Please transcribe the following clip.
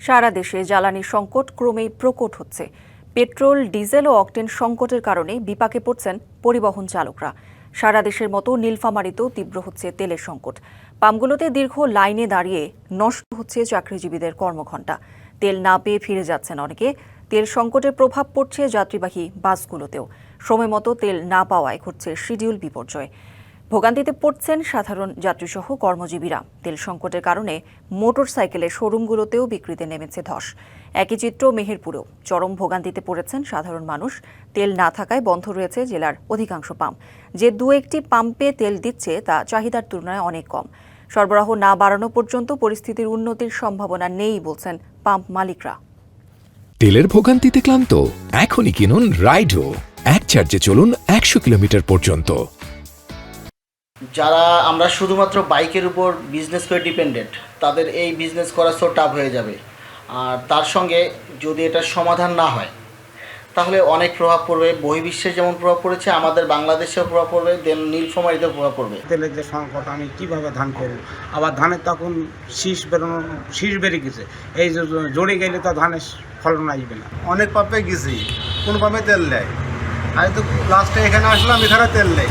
সারা দেশে জ্বালানি সংকট ক্রমেই প্রকট হচ্ছে। পেট্রোল, ডিজেল ও অকটেন সংকটের কারণে বিপাকে পড়ছেন পরিবহন চালকরা। সারা দেশের মতো নীলফামারীতেও তীব্র হচ্ছে তেলের সংকট। পাম্পগুলোতে দীর্ঘ লাইনে দাঁড়িয়ে নষ্ট হচ্ছে চাকরিজীবীদের কর্মঘণ্টা। তেল না পেয়ে ফিরে যাচ্ছেন অনেকে। তেল সংকটের প্রভাব পড়ছে যাত্রীবাহী বাসগুলোতেও। সময়মতো তেল না পাওয়ায় ঘটছে শিডিউল বিপর্যয়। ভোগান্তিতে পড়ছেন সাধারণ যাত্রীসহ কর্মজীবীরা। তেল সংকটের কারণে মোটরসাইকেলের শোরুমগুলোতেও বিক্রিতে নেমেছে ধস। একই চিত্র মেহেরপুরেও। চরম ভোগান্তিতে পড়েছেন সাধারণ মানুষ। তেল না থাকায় বন্ধ রয়েছে জেলার অধিকাংশ পাম্প। যে দু একটি পাম্পে তেল দিচ্ছে তা চাহিদার তুলনায় অনেক কম। সরবরাহ না বাড়ানো পর্যন্ত পরিস্থিতির উন্নতির সম্ভাবনা নেই বলছেন পাম্প মালিকরা। তেলের ভোগান্তিতে ক্লান্ত? এখনই কিনুন রাইডো। এক চার্জে চলুন 100 কিলোমিটার পর্যন্ত। যারা আমরা শুধুমাত্র বাইকের উপর বিজনেস করে ডিপেন্ডেন্ট, তাদের এই বিজনেস করা সো টাফ হয়ে যাবে। আর তার সঙ্গে যদি এটার সমাধান না হয় তাহলে অনেক প্রভাব পড়বে। বহির্বিশ্বে যেমন প্রভাব পড়েছে, আমাদের বাংলাদেশেও প্রভাব পড়বে, দেন নীলফামারীতেও প্রভাব পড়বে। তেলের যে সংকট, আমি কিভাবে ধান করব? আবার ধানের তখন শীষ বেরিয়ে গেছে, এই যে জড়ে গেলে তো ধানের ফলন আসবে না। অনেক পাম্পে গেছি, কোন পাম্পে তেল নেয়। আমি তো লাস্টে এখানে আসলাম, এখানে তেল নেই।